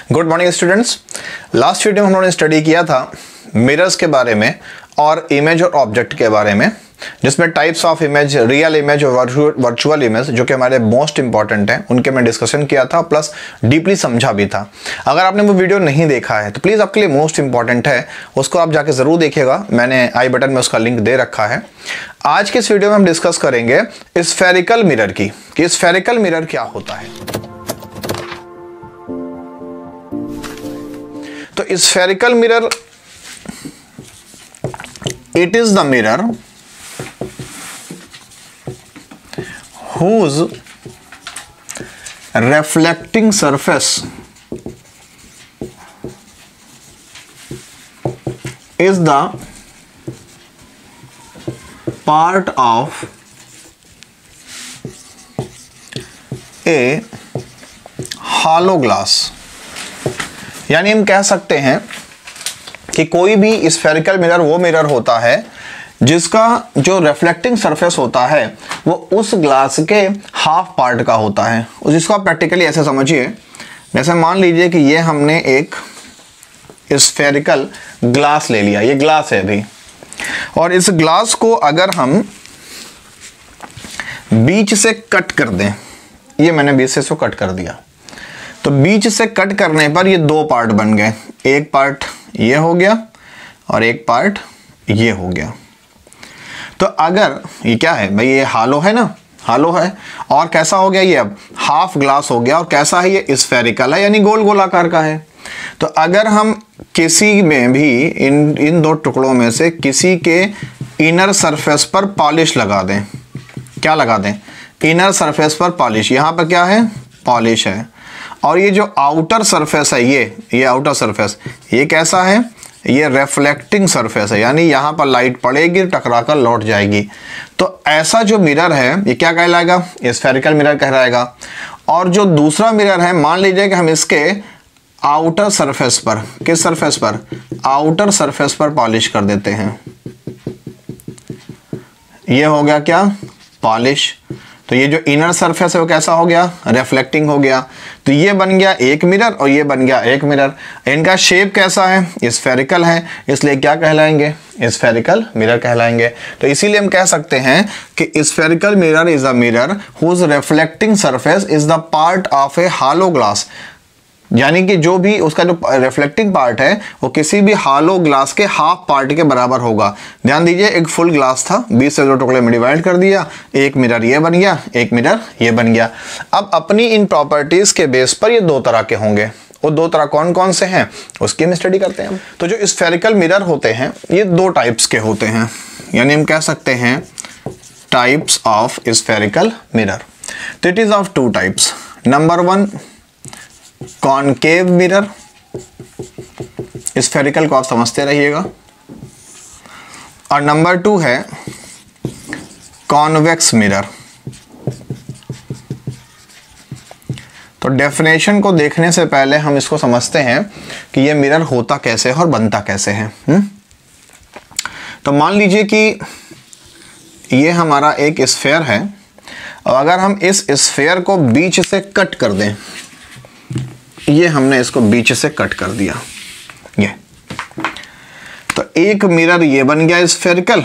Good morning students. Last video में हम लोगों ने स्टडी किया था मिरर्स के बारे में और इमेज और ऑब्जेक्ट के बारे में, जिसमें types of image, real image और वर्चुअल इमेज जो कि हमारे मोस्ट इंपॉर्टेंट हैं उनके मैं डिस्कशन किया था, प्लस डीपली समझा भी था। अगर आपने वो वीडियो नहीं देखा है तो प्लीज़ आपके लिए मोस्ट इंपॉर्टेंट है, उसको आप जाके ज़रूर देखिएगा। मैंने आई बटन में उसका लिंक दे रखा है। आज के इस वीडियो में हम डिस्कस करेंगे स्फेरिकल मिरर की, कि स्फेरिकल मिरर क्या होता है। तो spherical mirror, it is the mirror whose reflecting surface is the part of a hollow glass। यानी हम कह सकते हैं कि कोई भी स्फेरिकल मिरर वो मिरर होता है जिसका जो रिफ्लेक्टिंग सरफेस होता है वो उस ग्लास के हाफ पार्ट का होता है। जिसको आप प्रैक्टिकली ऐसे समझिए, जैसे मान लीजिए कि ये हमने एक स्फेरिकल ग्लास ले लिया, ये ग्लास है अभी, और इस ग्लास को अगर हम बीच से कट कर दें, ये मैंने बीच से इसको कट कर दिया, तो बीच से कट करने पर ये दो पार्ट बन गए। एक पार्ट ये हो गया और एक पार्ट ये हो गया। तो अगर ये क्या है भाई, ये हालो है ना, हालो है, और कैसा हो गया, ये अब हाफ ग्लास हो गया, और कैसा है, ये स्फेरिकल है, यानी गोल गोल आकार का है। तो अगर हम किसी में भी इन दो टुकड़ों में से किसी के इनर सरफेस पर पॉलिश लगा दें, क्या लगा दें, इनर सरफेस पर पॉलिश, यहाँ पर क्या है, पॉलिश है, और ये जो आउटर सरफेस है, ये आउटर सरफेस, ये कैसा है, ये रिफ्लेक्टिंग सरफेस है, यानी यहाँ पर लाइट पड़ेगी, टकरा कर लौट जाएगी। तो ऐसा जो मिरर है ये क्या कहलाएगा, स्फेरिकल मिरर कहलाएगा। और जो दूसरा मिरर है, मान लीजिए कि हम इसके आउटर सरफेस पर, किस सरफेस पर, आउटर सरफेस पर पॉलिश कर देते हैं, ये हो गया क्या, पॉलिश। तो ये जो इनर सरफेस है वो कैसा हो गया, रिफ्लेक्टिंग हो गया। तो ये बन गया एक मिरर और ये बन गया एक मिरर। इनका शेप कैसा है, स्फेरिकल है, इसलिए क्या कहलाएंगे, स्फेरिकल मिरर कहलाएंगे। तो इसीलिए हम कह सकते हैं कि spherical mirror is a mirror whose reflecting surface is the part of a hollow glass, यानी कि जो भी उसका जो रिफ्लेक्टिंग पार्ट है वो किसी भी हॉलो ग्लास के हाफ पार्ट के बराबर होगा। ध्यान दीजिए, एक फुल ग्लास था, 20 से दो टुकड़े में डिवाइड कर दिया, एक मिरर ये बन गया, एक मिरर ये बन गया। अब अपनी इन प्रॉपर्टीज के बेस पर ये दो तरह के होंगे। वो दो तरह कौन कौन से हैं उसकी हम स्टडी करते हैं। तो जो स्फेरिकल मिरर होते हैं ये दो टाइप्स के होते हैं, यानी हम कह सकते हैं टाइप्स ऑफ स्फेरिकल मिरर। तो it is of two types. Number one, concave mirror, spherical को आप समझते रहिएगा, और नंबर टू है कॉन्वेक्स मिरर। तो डेफिनेशन को देखने से पहले हम इसको समझते हैं कि ये मिरर होता कैसे है और बनता कैसे है। तो मान लीजिए कि ये हमारा एक स्फेयर है, और अगर हम इस स्फेयर को बीच से कट कर दें, ये हमने इसको बीच से कट कर दिया, ये, तो एक मिरर ये बन गया स्फेरिकल,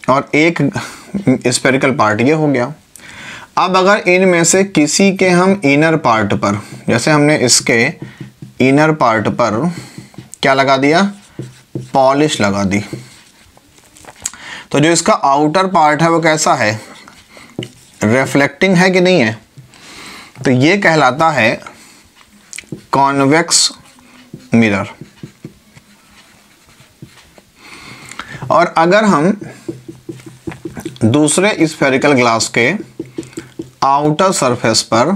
और एक स्फेरिकल पार्ट ये हो गया। अब अगर इनमें से किसी के हम इनर पार्ट पर, जैसे हमने इसके इनर पार्ट पर क्या लगा दिया, पॉलिश लगा दी, तो जो इसका आउटर पार्ट है वो कैसा है, रिफ्लेक्टिंग है कि नहीं है, तो ये कहलाता है कॉन्वेक्स मिरर। और अगर हम दूसरे स्फेरिकल ग्लास के आउटर सरफेस पर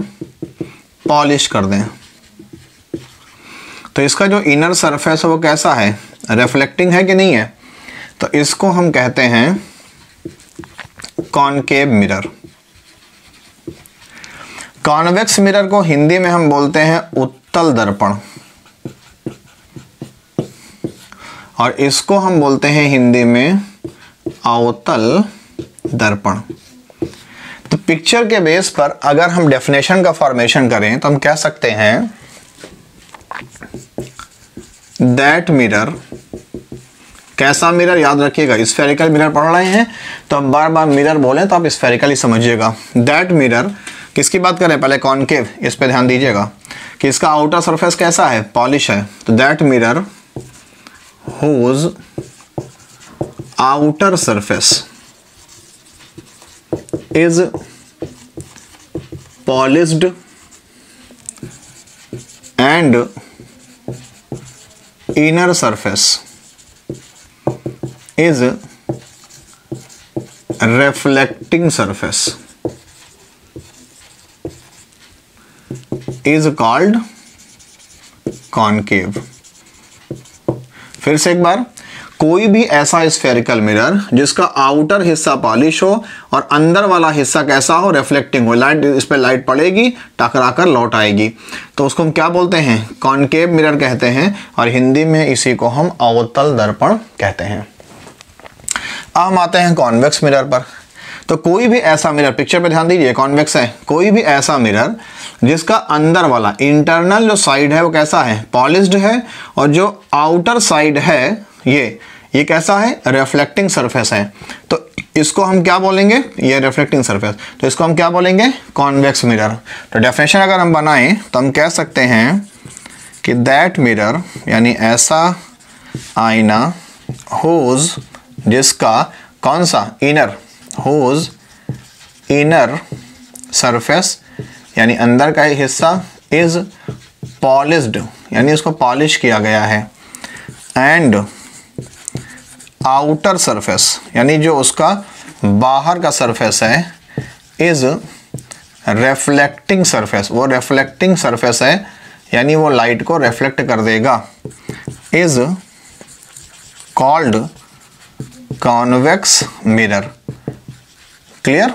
पॉलिश कर दें, तो इसका जो इनर सरफेस है वो कैसा है, रिफ्लेक्टिंग है कि नहीं है, तो इसको हम कहते हैं कॉनकेव मिरर। कॉन्वेक्स मिरर को हिंदी में हम बोलते हैं उत्तल दर्पण, और इसको हम बोलते हैं हिंदी में अवतल दर्पण। तो पिक्चर के बेस पर अगर हम डेफिनेशन का फॉर्मेशन करें तो हम कह सकते हैं दैट मिरर, कैसा मिरर याद रखिएगा, स्फेरिकल मिरर पढ़ रहे हैं तो अब बार बार मिरर बोलें तो आप स्फेरिकल ही समझिएगा। दैट मिरर किसकी बात करें, पहले कॉनकेव, इस पे ध्यान दीजिएगा कि इसका आउटर सरफेस कैसा है, पॉलिश है। तो that mirror whose outer surface is polished and inner surface is reflecting surface is called concave। फिर से एक बार, कोई भी ऐसा स्फेरिकल मिरर जिसका आउटर हिस्सा पॉलिश हो और अंदर वाला हिस्सा कैसा हो, रिफ्लेक्टिंग हो, लाइट इस पे लाइट पड़ेगी टकराकर लौट आएगी, तो उसको हम क्या बोलते हैं, कॉनकेव मिरर कहते हैं, और हिंदी में इसी को हम अवतल दर्पण कहते हैं। अब हम आते हैं कॉन्वेक्स मिरर पर। तो कोई भी ऐसा मिरर, पिक्चर पे ध्यान दीजिए, कॉन्वेक्स है, कोई भी ऐसा मिरर जिसका अंदर वाला इंटरनल जो साइड है वो कैसा है, पॉलिश्ड है, और जो आउटर साइड है ये कैसा है, रिफ्लेक्टिंग सरफेस है। तो इसको हम क्या बोलेंगे, ये रिफ्लेक्टिंग सरफेस, तो इसको हम क्या बोलेंगे, कॉन्वेक्स मिरर। तो डेफिनेशन अगर हम बनाएं तो हम कह सकते हैं कि दैट मिरर यानी ऐसा आईना होज जिसका कौन सा, इनर, होज इनर सरफेस यानी अंदर का हिस्सा इज पॉलिश्ड यानी उसको पॉलिश किया गया है, एंड आउटर सरफेस यानी जो उसका बाहर का सरफेस है इज रिफ्लेक्टिंग सरफेस, वो रिफ्लेक्टिंग सरफेस है यानी वो लाइट को रिफ्लेक्ट कर देगा, is called convex mirror. Clear?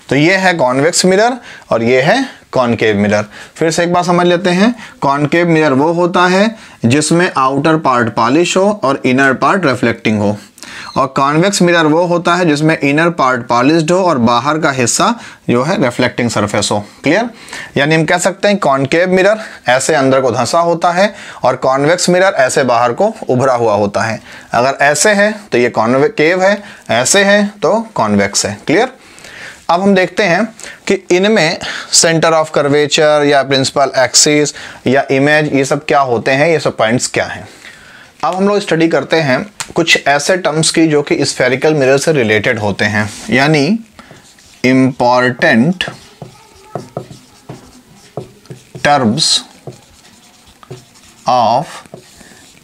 तो ये है कॉन्वेक्स मिरर और ये है कॉनकेव मिरर। फिर से एक बार समझ लेते हैं, कॉनकेव मिरर वो होता है जिसमें आउटर पार्ट पॉलिश हो और इनर पार्ट रिफ्लेक्टिंग हो, और कॉन्वेक्स मिरर वो होता है जिसमें इनर पार्ट पॉलिश्ड हो और बाहर का हिस्सा जो है रिफ्लेक्टिंग सरफेस हो। क्लियर? यानी हम कह सकते हैं कॉनकेव मिरर ऐसे अंदर को धंसा होता है और कॉन्वेक्स मिरर ऐसे बाहर को उभरा हुआ होता है। अगर ऐसे है तो ये कॉनकेव है, ऐसे है तो कॉन्वेक्स है। क्लियर? अब हम देखते हैं कि इनमें सेंटर ऑफ कर्वेचर या प्रिंसिपल एक्सिस या इमेज ये सब क्या होते हैं, ये सब पॉइंट्स क्या हैं। अब हम लोग स्टडी करते हैं कुछ ऐसे टर्म्स की जो कि स्फेरिकल मिरर से रिलेटेड होते हैं, यानी important terms of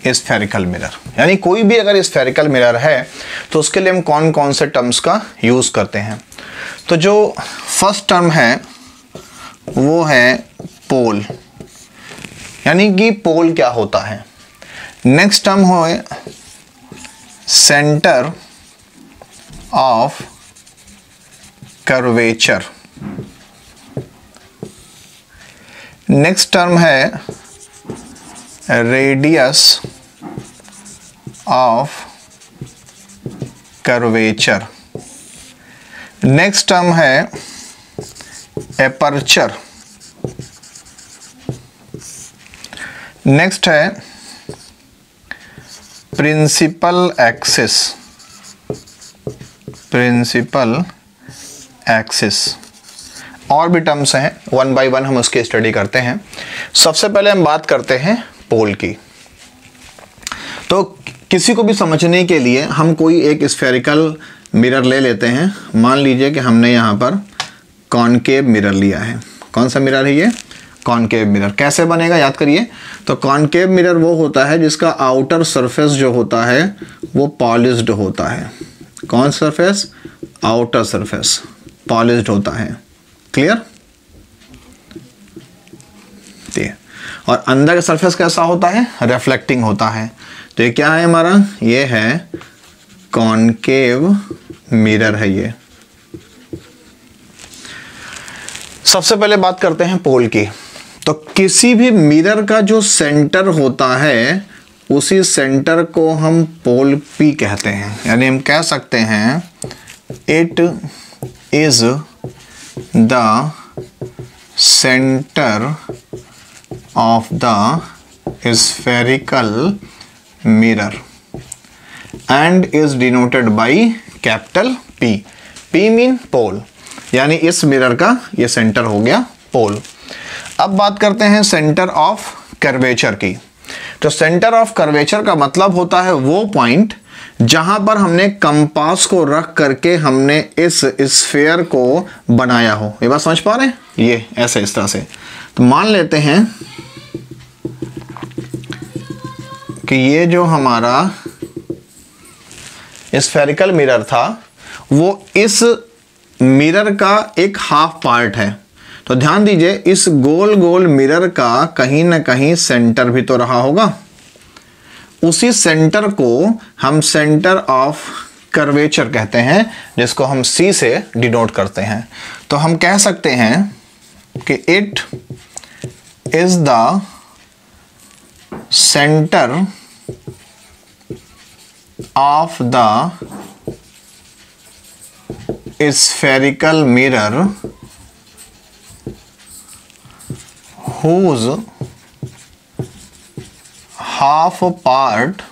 spherical mirror. यानी कोई भी अगर स्फेरिकल मिरर है तो उसके लिए हम कौन कौन से टर्म्स का यूज़ करते हैं। तो जो फर्स्ट टर्म है वो है पोल, यानी कि पोल क्या होता है। नेक्स्ट टर्म हो centre of curvature. Next term है radius of curvature. Next term है एपर्चर। नेक्स्ट है प्रिंसिपल एक्सिस। प्रिंसिपल एक्सिस और भी टर्म्स हैं, वन बाय वन हम उसकी स्टडी करते हैं। सबसे पहले हम बात करते हैं पोल की। तो किसी को भी समझने के लिए हम कोई एक स्फेरिकल मिरर ले लेते हैं। मान लीजिए कि हमने यहाँ पर कॉनकेव मिरर लिया है। कौन सा मिरर है ये? Concave mirror. कैसे बनेगा याद करिए। तो कॉनकेव मिरर वो होता है जिसका आउटर सरफेस जो होता है वो पॉलिश्ड होता है। कौन सरफेस? आउटर सरफेस पॉलिश्ड होता है। क्लियर? और अंदर का सरफेस कैसा होता है? रिफ्लेक्टिंग होता है। तो ये क्या है हमारा? ये है कॉनकेव मिरर है ये। सबसे पहले बात करते हैं पोल की। तो किसी भी मिरर का जो सेंटर होता है उसी सेंटर को हम पोल पी कहते हैं। यानी हम कह सकते हैं it is the centre of the spherical mirror and is denoted by capital P. P mean pole, यानी इस मिरर का ये सेंटर हो गया पोल। अब बात करते हैं सेंटर ऑफ कर्वेचर की। तो सेंटर ऑफ कर्वेचर का मतलब होता है वो पॉइंट जहां पर हमने कंपास को रख करके हमने इस स्फीयर को बनाया हो। ये बात समझ पा रहे हैं? ये ऐसे इस तरह से। तो मान लेते हैं कि ये जो हमारा स्फेरिकल मिरर था वो इस मिरर का एक हाफ पार्ट है। तो ध्यान दीजिए, इस गोल गोल मिरर का कहीं ना कहीं सेंटर भी तो रहा होगा। उसी सेंटर को हम सेंटर ऑफ कर्वेचर कहते हैं, जिसको हम C से डिनोट करते हैं। तो हम कह सकते हैं कि it is the centre of the spherical mirror whose half part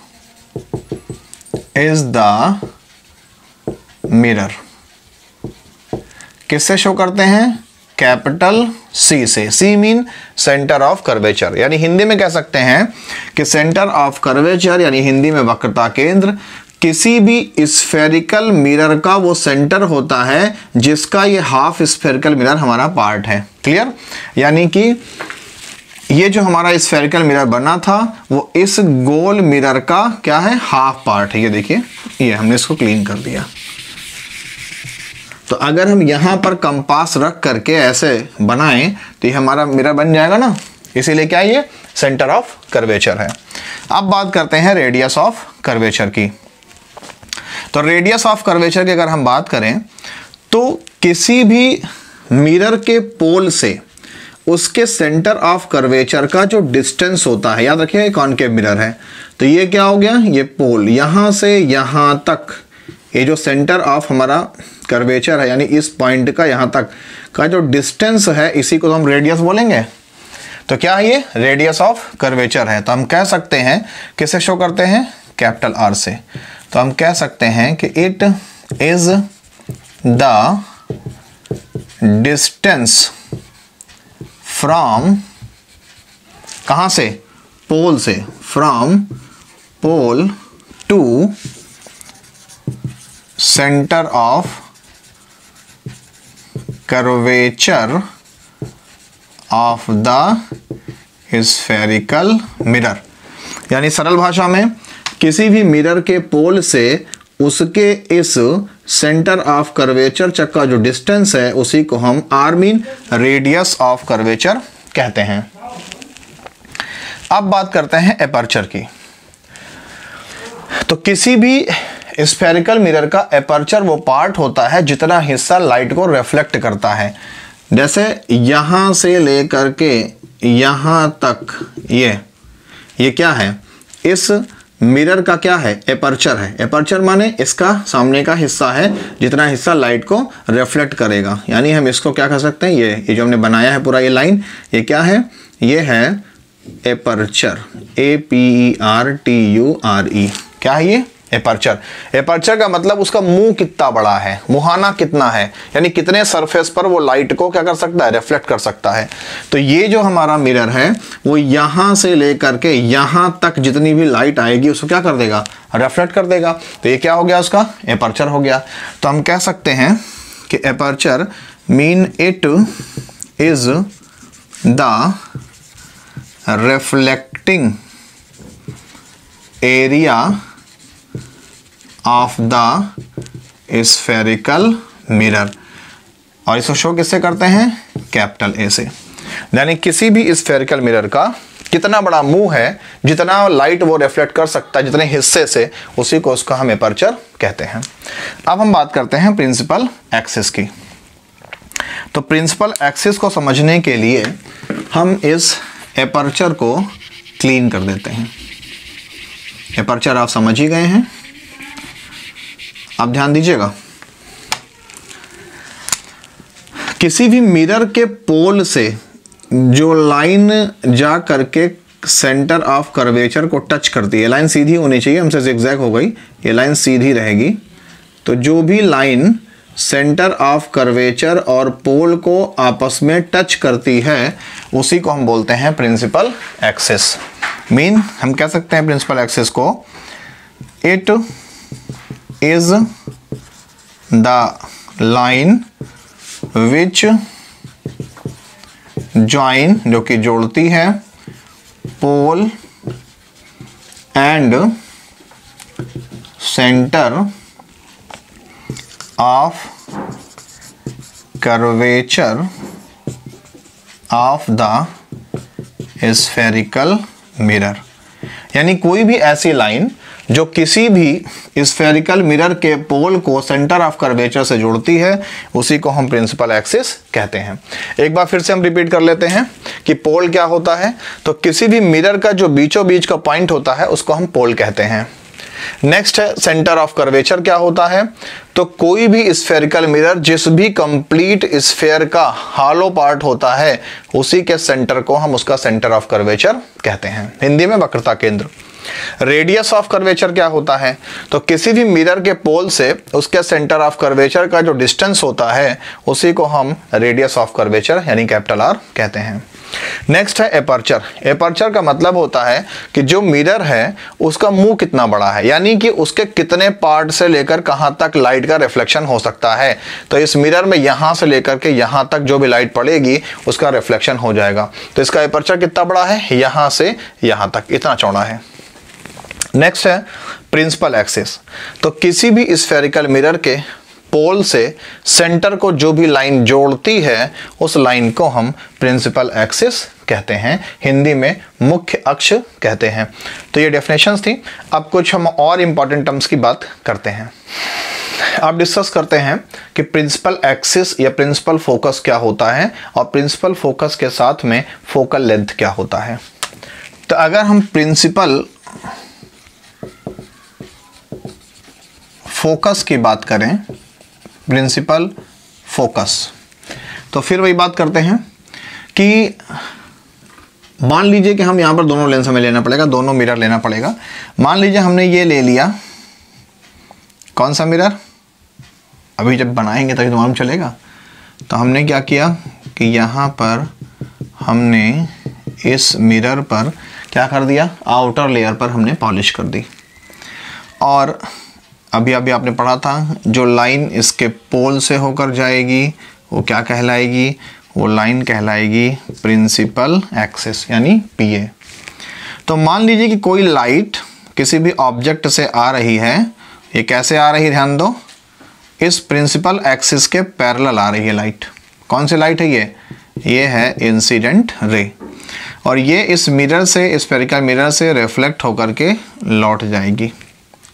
is the mirror। किससे शो करते हैं? कैपिटल C से। C mean centre of curvature, यानी हिंदी में कह सकते हैं कि सेंटर ऑफ कर्वेचर यानी हिंदी में वक्रता केंद्र किसी भी स्फेरिकल मिरर का वो सेंटर होता है जिसका ये हाफ स्फेरिकल मिरर हमारा पार्ट है। क्लियर? यानी कि ये जो हमारा स्फेरिकल मिरर बना था वो इस गोल मिरर का क्या है? हाफ पार्ट है। ये देखिए, ये हमने इसको क्लीन कर दिया। तो अगर हम यहां पर कंपास रख करके ऐसे बनाएं तो ये हमारा मिरर बन जाएगा ना। इसीलिए क्या ये सेंटर ऑफ कर्वेचर है। अब बात करते हैं रेडियस ऑफ कर्वेचर की। तो रेडियस ऑफ कर्वेचर की अगर हम बात करें तो किसी भी मिरर के पोल से उसके सेंटर ऑफ कर्वेचर का जो डिस्टेंस होता है, याद रखिए कॉनकेव मिरर है, तो ये क्या हो गया? ये पोल यहां से यहां तक, ये जो सेंटर ऑफ हमारा कर्वेचर है यानी इस पॉइंट का यहां तक का जो डिस्टेंस है, इसी को तो हम रेडियस बोलेंगे। तो क्या ये रेडियस ऑफ कर्वेचर है। तो हम कह सकते हैं, किसे शो करते हैं? कैपिटल R से। तो हम कह सकते हैं कि it is the distance from, कहां से? पोल से। From pole to centre of curvature of the spherical mirror. यानी सरल भाषा में किसी भी मिरर के पोल से उसके इस सेंटर ऑफ कर्वेचर तक का जो डिस्टेंस है उसी को हम R mean radius of curvature कहते हैं। अब बात करते हैं एपर्चर की। तो किसी भी स्फेरिकल मिरर का एपर्चर वो पार्ट होता है जितना हिस्सा लाइट को रिफ्लेक्ट करता है। जैसे यहां से लेकर के यहां तक ये क्या है? इस मिरर का क्या है? एपर्चर है। एपर्चर माने इसका सामने का हिस्सा है जितना हिस्सा लाइट को रिफ्लेक्ट करेगा। यानी हम इसको क्या कह सकते हैं? ये जो हमने बनाया है पूरा ये लाइन, ये क्या है? ये है एपर्चर। APERTURE। क्या है ये? एपर्चर। एपर्चर का मतलब उसका मुंह कितना बड़ा है, मुहाना कितना है, यानी कितने सरफेस पर वो लाइट को क्या कर सकता है? रिफ्लेक्ट कर सकता है। तो ये जो हमारा मिरर है वो यहां से लेकर के यहां तक जितनी भी लाइट आएगी उसको क्या कर देगा? रिफ्लेक्ट कर देगा। तो ये क्या हो गया? उसका एपर्चर हो गया। तो हम कह सकते हैं कि aperture mean it is the reflecting area of the spherical mirror. और इसको शो किससे करते हैं? कैपिटल A से। यानी किसी भी स्फेरिकल मिरर का कितना बड़ा मुंह है, जितना लाइट वो रिफ्लेक्ट कर सकता है जितने हिस्से से, उसी को उसका हम एपर्चर कहते हैं। अब हम बात करते हैं प्रिंसिपल एक्सिस की। तो प्रिंसिपल एक्सिस को समझने के लिए हम इस एपर्चर को क्लीन कर देते हैं। एपर्चर आप समझ ही गए हैं। आप ध्यान दीजिएगा, किसी भी मिरर के पोल से जो लाइन जा करके सेंटर ऑफ कर्वेचर को टच करती है, लाइन सीधी होनी चाहिए, हमसे जिगजैग हो गई, ये लाइन सीधी रहेगी। तो जो भी लाइन सेंटर ऑफ कर्वेचर और पोल को आपस में टच करती है उसी को हम बोलते हैं प्रिंसिपल एक्सिस। मीन हम कह सकते हैं प्रिंसिपल एक्सिस को, it is the line which join, जो कि जोड़ती है, pole and centre of curvature of the spherical mirror. यानी कोई भी ऐसी लाइन जो किसी भी स्फेरिकल मिरर के पोल को सेंटर ऑफ कर्वेचर से जोड़ती है उसी को हम प्रिंसिपल एक्सिस कहते हैं। एक बार फिर से हम रिपीट कर लेते हैं कि पोल क्या होता है। तो किसी भी मिरर का जो बीचों बीच का पॉइंट होता है उसको हम पोल कहते हैं। नेक्स्ट है सेंटर ऑफ कर्वेचर क्या होता है। तो कोई भी स्फेरिकल मिरर जिस भी कंप्लीट स्फेयर का हॉलो पार्ट होता है उसी के सेंटर को हम उसका सेंटर ऑफ कर्वेचर कहते हैं, हिंदी में वक्रता केंद्र। रेडियस ऑफ कर्वेचर क्या होता है। तो किसी भी मिरर के पोल से उसके सेंटर ऑफ कर्वेचर का जो डिस्टेंस होता है उसी को हम रेडियस ऑफ कर्वेचर यानी कैपिटल आर कहते हैं। नेक्स्ट है एपर्चर। एपर्चर का मतलब होता है कि जो मिरर है उसका मुंह कितना बड़ा है, यानी कि उसके कितने पार्ट से लेकर कहां तक लाइट का रिफ्लेक्शन हो सकता है। तो इस मिरर में यहां से लेकर के यहां तक जो भी लाइट पड़ेगी उसका रिफ्लेक्शन हो जाएगा। तो इसका एपर्चर कितना बड़ा है, यहां से यहां तक इतना चौड़ा है। नेक्स्ट है प्रिंसिपल एक्सिस। तो किसी भी स्फेरिकल मिरर के पोल से सेंटर को जो भी लाइन जोड़ती है उस लाइन को हम प्रिंसिपल एक्सिस कहते हैं, हिंदी में मुख्य अक्ष कहते हैं। तो ये डेफिनेशंस थी। अब कुछ हम और इंपॉर्टेंट टर्म्स की बात करते हैं। अब डिस्कस करते हैं कि प्रिंसिपल एक्सिस या प्रिंसिपल फोकस क्या होता है और प्रिंसिपल फोकस के साथ में फोकल लेंथ क्या होता है। तो अगर हम प्रिंसिपल फोकस की बात करें, प्रिंसिपल फोकस, तो फिर वही बात करते हैं कि मान लीजिए कि हम यहां पर दोनों लेंस हमें लेना पड़ेगा, दोनों मिरर लेना पड़ेगा। मान लीजिए हमने ये ले लिया, कौन सा मिरर, अभी जब बनाएंगे तभी तो मालूम चलेगा। तो हमने क्या किया कि यहां पर हमने इस मिरर पर क्या कर दिया, आउटर लेयर पर हमने पॉलिश कर दी। और अभी आपने पढ़ा था जो लाइन इसके पोल से होकर जाएगी वो क्या कहलाएगी, वो लाइन कहलाएगी प्रिंसिपल एक्सिस यानी पीए। तो मान लीजिए कि कोई लाइट किसी भी ऑब्जेक्ट से आ रही है, ये कैसे आ रही है ध्यान दो, इस प्रिंसिपल एक्सिस के पैरेलल आ रही है लाइट। कौन सी लाइट है ये है इंसिडेंट रे, और ये इस मिरर से, स्फेरिकल मिरर से रिफ्लेक्ट होकर के लौट जाएगी।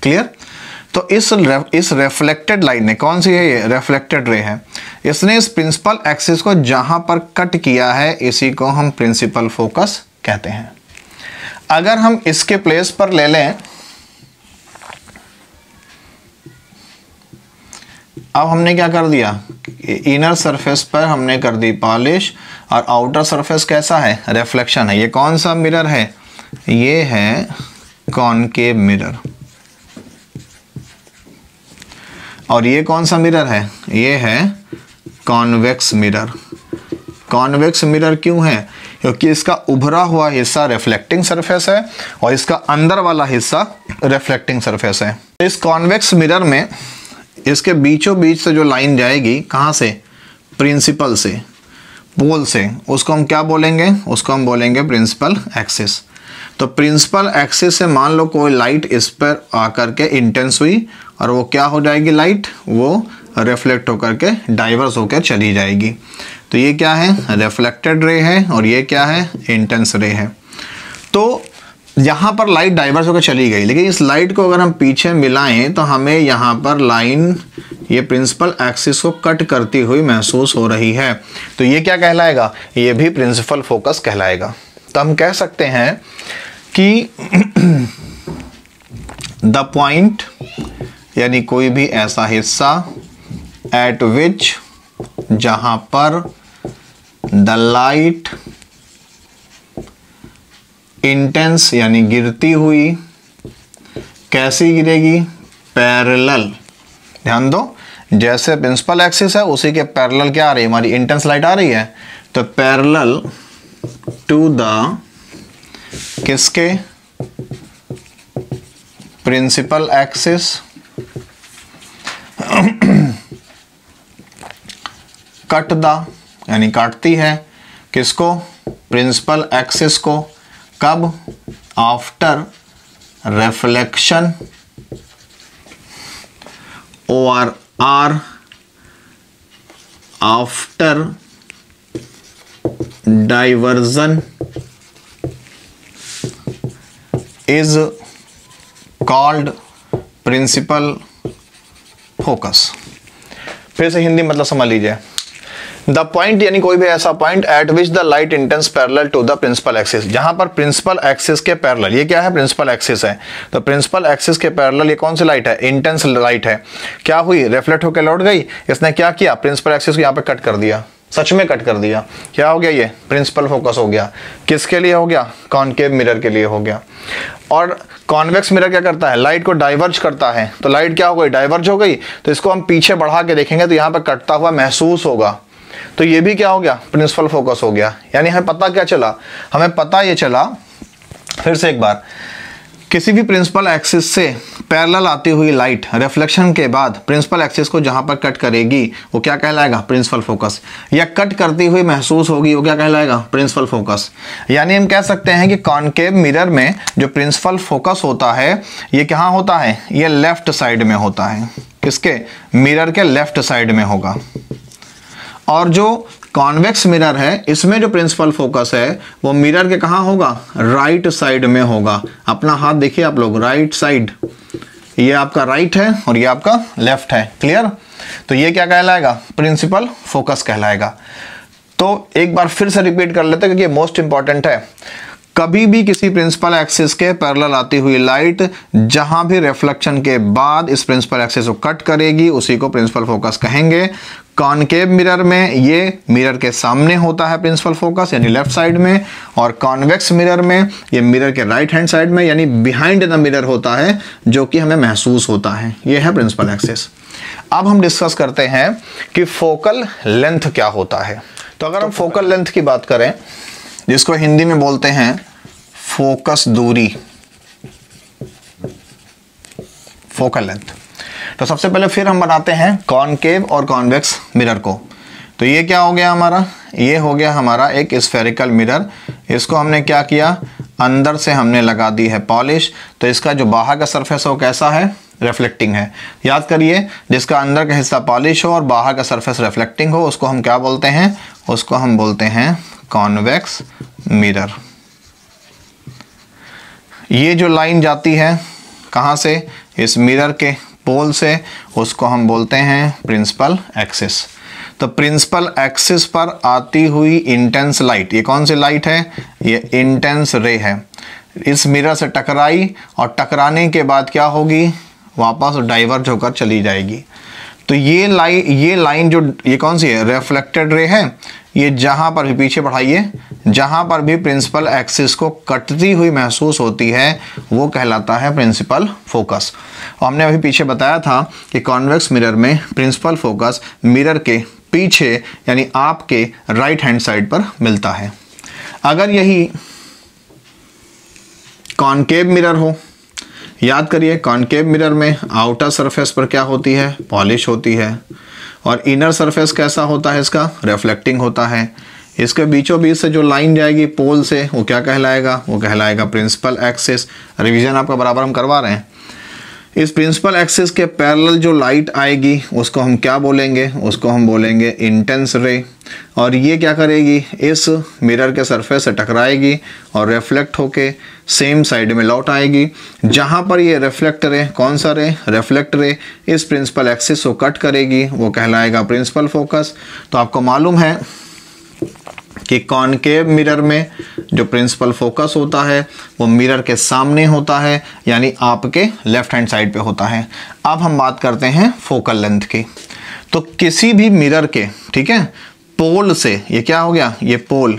क्लियर। तो इस रिफ्लेक्टेड लाइट ने, कौन सी है ये, रिफ्लेक्टेड रे है, इसने इस प्रिंसिपल एक्सिस को जहां पर कट किया है इसी को हम प्रिंसिपल फोकस कहते हैं। अगर हम इसके प्लेस पर ले लें, अब हमने क्या कर दिया, इनर सरफेस पर हमने कर दी पॉलिश और आउटर सरफेस कैसा है, रिफ्लेक्शन है। ये कौन सा मिरर है, ये है कॉनकेव मिरर। और ये कौन सा मिरर है, ये है कॉन्वेक्स मिरर। कॉन्वेक्स मिरर क्यों है, क्योंकि इसका उभरा हुआ हिस्सा रिफ्लेक्टिंग सरफेस है और इसका अंदर वाला हिस्सा रिफ्लेक्टिंग सरफेस है। इस कॉन्वेक्स मिरर में इसके बीचों बीच से जो लाइन जाएगी, कहाँ से, प्रिंसिपल से, पोल से, उसको हम क्या बोलेंगे, उसको हम बोलेंगे प्रिंसिपल एक्सिस। तो प्रिंसिपल एक्सिस से मान लो कोई लाइट इस पर आकर के इंटेंस हुई और वो क्या हो जाएगी, लाइट वो रिफ्लेक्ट होकर के डाइवर्स होकर चली जाएगी। तो ये क्या है, रिफ्लेक्टेड रे है और ये क्या है, इंटेंस रे है। तो यहाँ पर लाइट डाइवर्स होकर चली गई, लेकिन इस लाइट को अगर हम पीछे मिलाएं तो हमें यहाँ पर लाइन ये प्रिंसिपल एक्सिस को कट करती हुई महसूस हो रही है। तो ये क्या कहलाएगा, ये भी प्रिंसिपल फोकस कहलाएगा। तो हम कह सकते हैं कि द पॉइंट यानी कोई भी ऐसा हिस्सा एट विच, जहां पर द लाइट इंटेंस यानी गिरती हुई, कैसी गिरेगी, पैरेलल। ध्यान दो, जैसे प्रिंसिपल एक्सिस है उसी के पैरेलल क्या आ रही है, हमारी इंटेंस लाइट आ रही है, तो पैरेलल टू द किसके, प्रिंसिपल एक्सिस, कट द यानी काटती है किसको, प्रिंसिपल एक्सिस को, कब, आफ्टर रिफ्लेक्शन और or after divergence is called principal focus. फिर से हिंदी मतलब समझ लीजिए, द पॉइंट यानी कोई भी ऐसा point at which the light intense parallel to the principal axis, जहां पर प्रिंसिपल एक्सिस के पैरेलल, ये क्या है, प्रिंसिपल एक्सिस है, तो प्रिंसिपल एक्सिस के पैरेलल ये कौन सी लाइट है, इंटेंस लाइट है, क्या हुई, रिफ्लेक्ट होकर लौट गई, इसने क्या किया, प्रिंसिपल एक्सिस को यहाँ पे कट कर दिया, सच में कट कर दिया, क्या हो गया, ये प्रिंसिपल फोकस हो गया। किसके लिए हो गया, कॉनकेव मिरर के लिए हो गया। और कॉन्वेक्स मिरर क्या करता है, लाइट को डाइवर्ज करता है, तो लाइट क्या हो गई, डाइवर्ज हो गई, तो इसको हम पीछे बढ़ा के देखेंगे तो यहाँ पर कटता हुआ महसूस होगा, तो ये भी क्या हो गया, प्रिंसिपल फोकस हो गया। यानी हमें पता क्या चला, हमें पता ये चला, फिर से एक बार, किसी भी प्रिंसिपल एक्सिस से पैरेलल आती हुई लाइट रिफ्लेक्शन के बाद प्रिंसिपल एक्सिस को जहां पर कट करेगी वो क्या कहलाएगा, प्रिंसिपल फोकस, या कट करती हुई महसूस होगी वो क्या कहलाएगा, प्रिंसिपल फोकस। यानी हम कह सकते हैं कि कॉनकेव मिरर में जो प्रिंसिपल फोकस होता है ये कहाँ होता है, ये लेफ्ट साइड में होता है, किसके, मिरर के लेफ्ट साइड में होगा। और जो कॉन्वेक्स मिरर है इसमें जो प्रिंसिपल फोकस है वो मिरर के कहाँ होगा, राइट साइड में होगा। अपना हाथ देखिए आप लोग, राइट साइड, ये आपका राइट है और ये आपका लेफ्ट है, क्लियर। तो ये क्या कहलाएगा, प्रिंसिपल फोकस कहलाएगा। तो एक बार फिर से रिपीट कर लेते हैं क्योंकि ये मोस्ट इंपॉर्टेंट है। कभी भी किसी प्रिंसिपल एक्सिस के पैरेलल आती हुई लाइट जहां भी रिफ्लेक्शन के बाद इस प्रिंसिपल एक्सिस को कट करेगी उसी को प्रिंसिपल फोकस कहेंगे। कॉनकेव मिरर में ये मिरर के सामने होता है प्रिंसिपल फोकस यानी लेफ्ट साइड में, और कॉन्वेक्स मिरर में ये मिरर के राइट हैंड साइड में यानी बिहाइंड द मिरर होता है, जो कि हमें महसूस होता है। ये है प्रिंसिपल एक्सिस। अब हम डिस्कस करते हैं कि फोकल लेंथ क्या होता है। तो अगर हम फोकल लेंथ की बात करें, जिसको हिंदी में बोलते हैं फोकस दूरी, फोकल लेंथ, तो सबसे पहले फिर हम बनाते हैं कॉनकेव और कॉन्वेक्स मिरर को। तो ये क्या हो गया हमारा, ये हो गया हमारा एक स्फेरिकल मिरर। इसको हमने क्या किया, अंदर से हमने लगा दी है पॉलिश, तो इसका जो बाहर का सरफेस है वो कैसा है, रिफ्लेक्टिंग है। याद करिए, जिसका अंदर का हिस्सा पॉलिश हो और बाहर का सरफेस रिफ्लेक्टिंग हो उसको हम क्या बोलते हैं, उसको हम बोलते हैं कॉन्वेक्स मिरर। ये जो लाइन जाती है कहाँ से, इस मिरर के पोल से, उसको हम बोलते हैं प्रिंसिपल एक्सिस। तो प्रिंसिपल एक्सिस पर आती हुई इंटेंस लाइट, ये कौन सी लाइट है, ये इंटेंस रे है, इस मिरर से टकराई और टकराने के बाद क्या होगी, वापस डाइवर्ज होकर चली जाएगी। तो ये लाइन जो ये कौन सी है, रिफ्लेक्टेड रे है। ये जहां पर भी, पीछे बढ़ाइए, जहां पर भी प्रिंसिपल एक्सिस को कटती हुई महसूस होती है वो कहलाता है प्रिंसिपल फोकस। और हमने अभी पीछे बताया था कि कॉन्वेक्स मिरर में प्रिंसिपल फोकस मिरर के पीछे यानी आपके राइट हैंड साइड पर मिलता है। अगर यही कॉनकेव मिरर हो, याद करिए कॉनकेव मिरर में आउटर सरफेस पर क्या होती है, पॉलिश होती है, और इनर सरफेस कैसा होता है इसका, रिफ्लेक्टिंग होता है। इसके बीचों बीच से जो लाइन जाएगी पोल से वो क्या कहलाएगा, वो कहलाएगा प्रिंसिपल एक्सिस। रिवीजन आपका बराबर हम करवा रहे हैं। इस प्रिंसिपल एक्सिस के पैरेलल जो लाइट आएगी उसको हम क्या बोलेंगे, उसको हम बोलेंगे इंटेंस रे। और ये क्या करेगी, इस मिरर के सरफेस से टकराएगी और रिफ्लेक्ट होके सेम साइड में लौट आएगी। जहाँ पर ये रिफ्लेक्ट रे, कौन सा रे, रिफ्लेक्ट रे, इस प्रिंसिपल एक्सिस को कट करेगी वो कहलाएगा प्रिंसिपल फोकस। तो आपको मालूम है कि कॉनकेव मिरर में जो प्रिंसिपल फोकस होता है वो मिरर के सामने होता है यानी आपके लेफ्ट हैंड साइड पे होता है। अब हम बात करते हैं फोकल लेंथ की। तो किसी भी मिरर के, ठीक है, पोल से, ये क्या हो गया, ये पोल,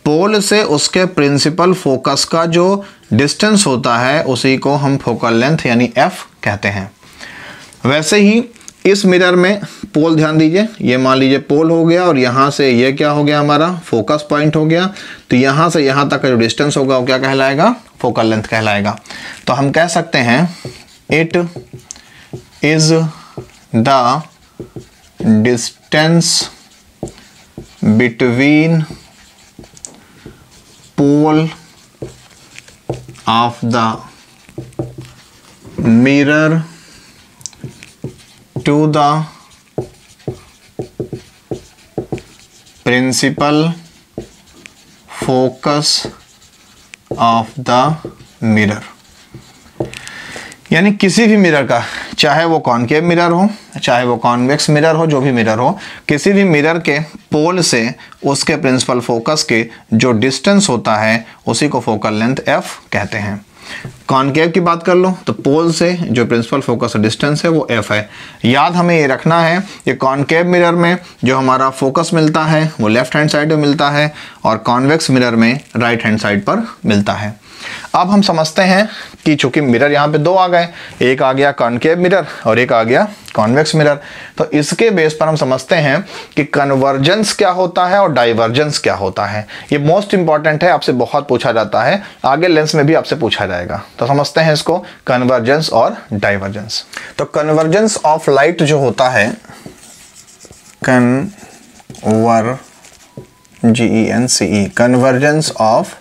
पोल से उसके प्रिंसिपल फोकस का जो डिस्टेंस होता है उसी को हम फोकल लेंथ यानी f कहते हैं। वैसे ही इस मिरर में पोल, ध्यान दीजिए, ये मान लीजिए पोल हो गया और यहाँ से ये क्या हो गया, हमारा फोकस पॉइंट हो गया। तो यहाँ से यहाँ तक का जो डिस्टेंस होगा वो क्या कहलाएगा, फोकल लेंथ कहलाएगा। तो हम कह सकते हैं it is the distance between pole of the mirror to the principal focus of the mirror। यानी किसी भी मिरर का, चाहे वो कॉनकेव मिरर हो चाहे वो कॉन्वेक्स मिरर हो, जो भी मिरर हो, किसी भी मिरर के पोल से उसके प्रिंसिपल फोकस के जो डिस्टेंस होता है उसी को फोकल लेंथ f कहते हैं। कॉनकेव की बात कर लो तो पोल से जो प्रिंसिपल फोकस डिस्टेंस है वो f है। याद हमें ये रखना है कि कॉनकेव मिरर में जो हमारा फोकस मिलता है वो लेफ्ट हैंड साइड में मिलता है और कॉन्वेक्स मिरर में राइट हैंड साइड पर मिलता है। अब हम समझते हैं कि चूंकि मिरर यहाँ पे दो आ गए, एक आ गया कॉनकेव मिरर और एक आ गया कॉन्वेक्स मिरर, तो इसके बेस पर हम समझते हैं कि कन्वर्जेंस क्या होता है और डाइवर्जेंस क्या होता है। ये मोस्ट इंपॉर्टेंट है, आपसे बहुत पूछा जाता है, आगे लेंस में भी आपसे पूछा जाएगा। तो समझते हैं इसको, कन्वर्जेंस और डाइवर्जेंस। तो कन्वर्जेंस ऑफ लाइट जो होता है, कन्वर्जेंस ऑफ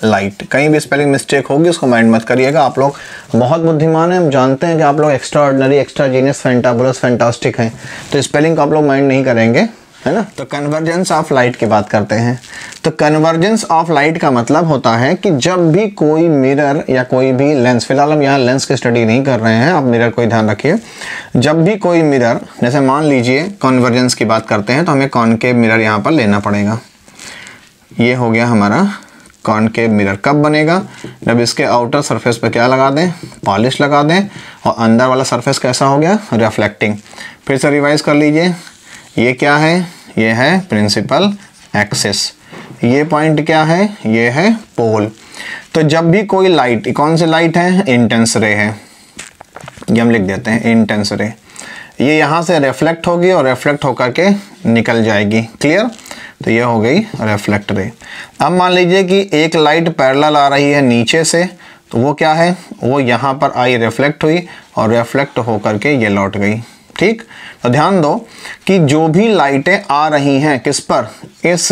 लाइट, कहीं भी स्पेलिंग मिस्टेक होगी उसको माइंड मत करिएगा। आप लोग बहुत बुद्धिमान हैं, हम जानते हैं कि आप लोग extra ordinary, extra genius, fantabulous, fantastic हैं, तो स्पेलिंग को आप लोग माइंड नहीं करेंगे, है ना। तो कन्वर्जेंस ऑफ लाइट की बात करते हैं। तो कन्वर्जेंस ऑफ लाइट का मतलब होता है कि जब भी कोई मिरर या कोई भी लेंस, फिलहाल हम यहाँ लेंस की स्टडी नहीं कर रहे हैं, आप मिरर को ही ध्यान रखिए। जब भी कोई मिरर, जैसे मान लीजिए कन्वर्जेंस की बात करते हैं तो हमें कॉनकेव मिरर यहाँ पर लेना पड़ेगा। ये हो गया हमारा कॉनकेव मिरर। कब बनेगा, जब इसके आउटर सरफेस पे क्या लगा दें, पॉलिश लगा दें, और अंदर वाला सरफेस कैसा हो गया, रिफ्लेक्टिंग। फिर से रिवाइज कर लीजिए, ये क्या है, ये है प्रिंसिपल एक्सिस, ये पॉइंट क्या है, ये है पोल। तो जब भी कोई लाइट, कौन सी लाइट है, इंटेंस रे है, ये हम लिख देते हैं इंटेंस रे, ये यहाँ से रिफ्लेक्ट होगी और रिफ्लेक्ट होकर के निकल जाएगी। क्लियर, तो ये हो गई रिफ्लेक्ट रे। अब मान लीजिए कि एक लाइट पैरेलल आ रही है नीचे से, तो वो क्या है, वो यहाँ पर आई, रिफ्लेक्ट हुई और रिफ्लेक्ट होकर के ये लौट गई। ठीक, तो ध्यान दो कि जो भी लाइटें आ रही हैं किस पर, इस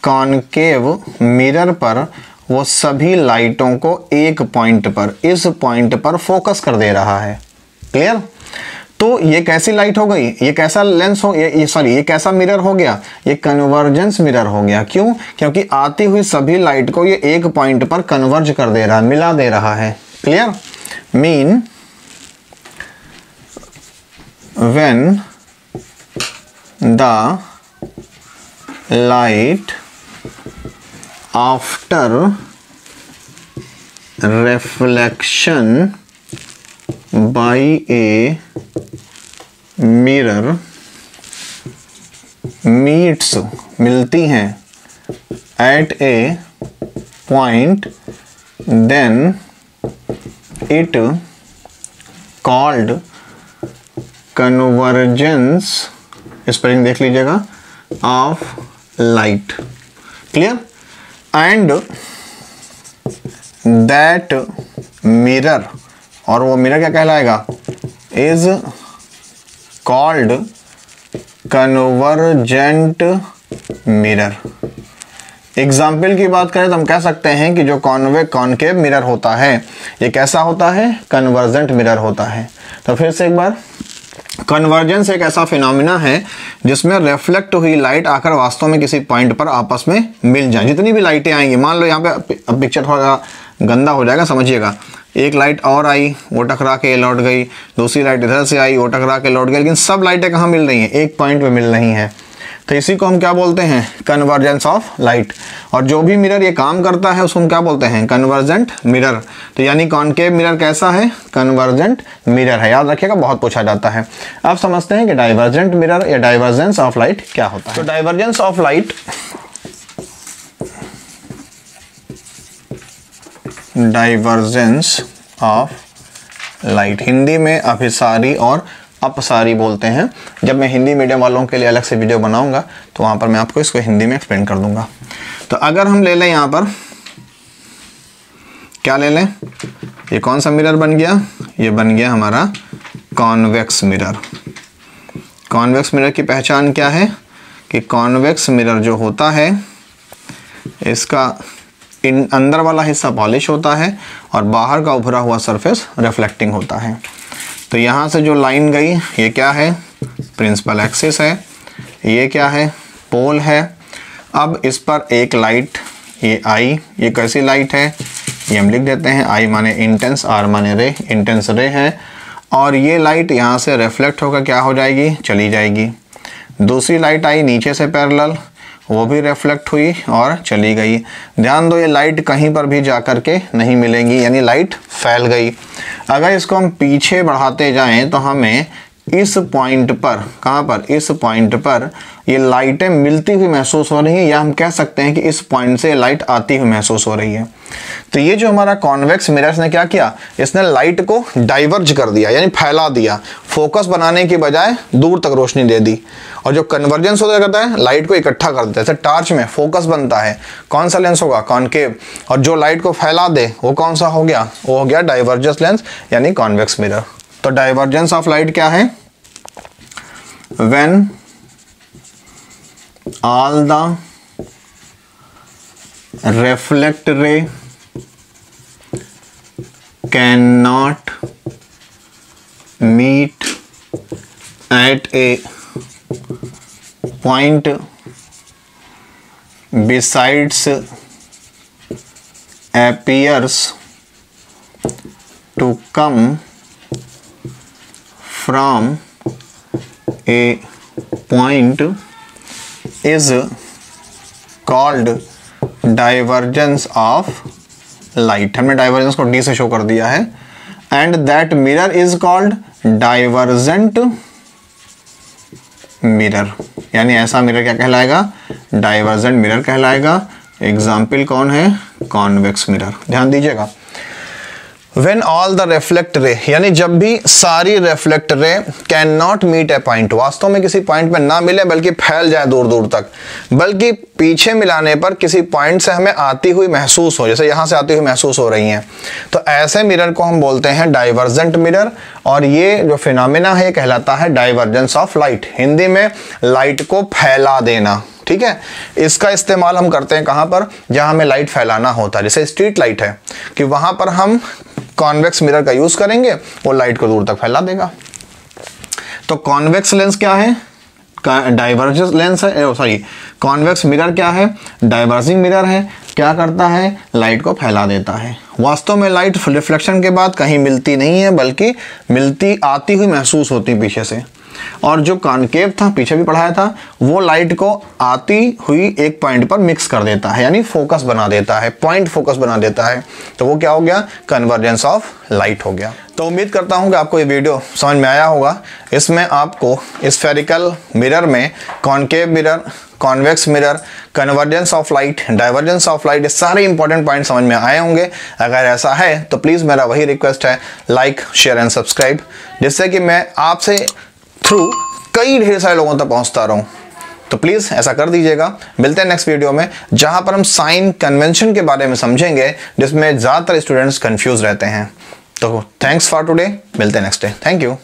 कॉनकेव मिरर पर, वो सभी लाइटों को एक पॉइंट पर, इस पॉइंट पर फोकस कर दे रहा है। क्लियर, तो ये कैसी लाइट हो गई, ये कैसा लेंस हो, ये कैसा मिरर हो गया, ये कन्वर्जेंस मिरर हो गया। क्यों, क्योंकि आती हुई सभी लाइट को ये एक पॉइंट पर कन्वर्ज कर दे रहा है, मिला दे रहा है। Clear, mean when the light after reflection by a mirror meets, मिलती हैं at a point, then it called convergence, spelling देख लीजिएगा, of light. Clear, and that mirror, और वो मिरर क्या कहलाएगा, is called convergent mirror. Example की बात करें तो हम कह सकते हैं कि जो कॉनकेव मिरर होता है ये कैसा होता है, कन्वर्जेंट मिरर होता है। तो फिर से एक बार, कन्वर्जेंस एक ऐसा फिनोमिना है जिसमें रिफ्लेक्ट हुई लाइट आकर वास्तव में किसी पॉइंट पर आपस में मिल जाए। जितनी भी लाइटें आएंगी, मान लो यहाँ पे, अब पिक्चर थोड़ा गंदा हो जाएगा, समझिएगा, एक लाइट और आई, वो टकरा के लौट गई, दूसरी लाइट इधर से आई, वो टकरा के लौट गई, लेकिन सब लाइटें कहाँ मिल रही हैं, एक पॉइंट पे मिल रही हैं। तो इसी को हम क्या बोलते हैं, कन्वर्जेंस ऑफ लाइट। और जो भी मिरर ये काम करता है उसको हम क्या बोलते हैं, कन्वर्जेंट मिरर। तो यानी कॉनकेव मिरर कैसा है, कन्वर्जेंट मिरर है, याद रखिएगा, बहुत पूछा जाता है। अब समझते हैं कि डाइवर्जेंट मिरर या डाइवर्जेंस ऑफ लाइट क्या होता है। तो divergence of light divergence of light. Hindi में अभिसारी और अपसारी बोलते हैं। जब मैं हिंदी मीडियम वालों के लिए अलग से वीडियो बनाऊंगा तो वहां पर मैं आपको इसको हिंदी में एक्सप्लेन कर दूंगा। तो अगर हम ले लें यहाँ पर क्या ले लें, ये कौन सा मिरर बन गया, ये बन गया हमारा कॉन्वेक्स मिरर। कॉन्वेक्स मिरर की पहचान क्या है कि कॉन्वेक्स मिरर जो होता है इसका अंदर वाला हिस्सा पॉलिश होता है और बाहर का उभरा हुआ सरफेस रिफ्लेक्टिंग होता है। तो यहाँ से जो लाइन गई ये क्या है, प्रिंसिपल एक्सिस है, ये क्या है, पोल है। अब इस पर एक लाइट, ये आई, ये कैसी लाइट है, ये हम लिख देते हैं आई माने इंटेंस, आर माने रे, इंटेंस रे है। और ये लाइट यहाँ से रिफ्लेक्ट होकर क्या हो जाएगी, चली जाएगी। दूसरी लाइट आई नीचे से पैरेलल, वो भी रिफ्लेक्ट हुई और चली गई। ध्यान दो ये लाइट कहीं पर भी जाकर के नहीं मिलेंगी, यानी लाइट फैल गई। अगर इसको हम पीछे बढ़ाते जाएं तो हमें इस पॉइंट पर, कहाँ पर, इस पॉइंट पर ये लाइटें मिलती हुई महसूस हो रही हैं, या हम कह सकते हैं कि इस पॉइंट से लाइट आती हुई महसूस हो रही है। तो ये जो हमारा कॉन्वेक्स मिरर्स ने क्या किया, इसने लाइट को डाइवर्ज कर दिया, यानी फैला दिया। फोकस बनाने की बजाय दूर तक रोशनी दे दी। और जो कन्वर्जेंस होता करता है, लाइट को इकट्ठा कर देता है। जैसे टॉर्च में फोकस बनता है, कौन सा लेंस होगा, कॉनकेव। और जो लाइट को फैला दे वो कौन सा हो गया, वो हो गया डाइवर्जेंस लेंस यानी कॉन्वेक्स मिरर। तो डाइवर्जेंस ऑफ लाइट क्या है, when all the reflect ray cannot meet at a point besides appears to come from a point is called divergence of light। हमने डाइवर्जेंस को डी से show कर दिया है। And that mirror is called divergent mirror, यानी ऐसा mirror क्या कहलाएगा, डाइवर्जेंट मिरर कहलाएगा। एग्जाम्पल कौन है, कॉन्वेक्स मिरर। ध्यान दीजिएगा, When all the reflect ray, यानी जब भी सारी reflect ray can not meet a point, वास्तव में किसी पॉइंट पे ना मिले बल्कि फैल जाए दूर दूर तक, बल्कि पीछे मिलाने पर किसी पॉइंट से हमें आती हुई महसूस हो, जैसे यहाँ से आती हुई महसूस हो रही हैं, तो ऐसे मिरर को हम बोलते हैं डाइवर्जेंट मिरर। और ये जो फिनोमेना है ये कहलाता है डाइवर्जेंस ऑफ लाइट। हिंदी में लाइट को फैला देना, ठीक है। इसका इस्तेमाल हम करते हैं कहाँ पर, जहाँ हमें लाइट फैलाना होता है। जैसे स्ट्रीट लाइट है कि वहाँ पर हम कॉन्वेक्स मिरर का यूज करेंगे, वो लाइट को दूर तक फैला देगा। तो कॉन्वेक्स लेंस क्या है, डाइवर्जेंस लेंस है, सॉरी कॉन्वेक्स मिरर क्या है, डाइवर्जिंग मिरर है। क्या करता है, लाइट को फैला देता है। वास्तव में लाइट रिफ्लेक्शन के बाद कहीं मिलती नहीं है, बल्कि मिलती आती हुई महसूस होती पीछे से। और जो कॉनकेव था, पीछे भी पढ़ाया था, वो लाइट को आती हुई एक पॉइंट पर मिक्स कर देता है, यानी फोकस बना देता है, पॉइंट फोकस बना देता है। तो वो क्या हो गया, कन्वर्जेंस ऑफ लाइट हो गया। तो उम्मीद करता हूं कि आपको ये वीडियो समझ में आया होगा। इसमें आपको स्फेरिकल मिरर में concave mirror, convex mirror, convergence of light, divergence of light, ये सारे इंपॉर्टेंट पॉइंट समझ में आए होंगे। अगर ऐसा है तो प्लीज़ मेरा वही रिक्वेस्ट है, लाइक, शेयर एंड सब्सक्राइब, जिससे कि मैं आपसे थ्रू कई ढेर सारे लोगों तक पहुंचता रहूं। तो प्लीज़ ऐसा कर दीजिएगा। मिलते हैं नेक्स्ट वीडियो में, जहां पर हम साइन कन्वेंशन के बारे में समझेंगे, जिसमें ज़्यादातर स्टूडेंट्स कंफ्यूज रहते हैं। तो थैंक्स फॉर टुडे, मिलते हैं नेक्स्ट डे। Thank you.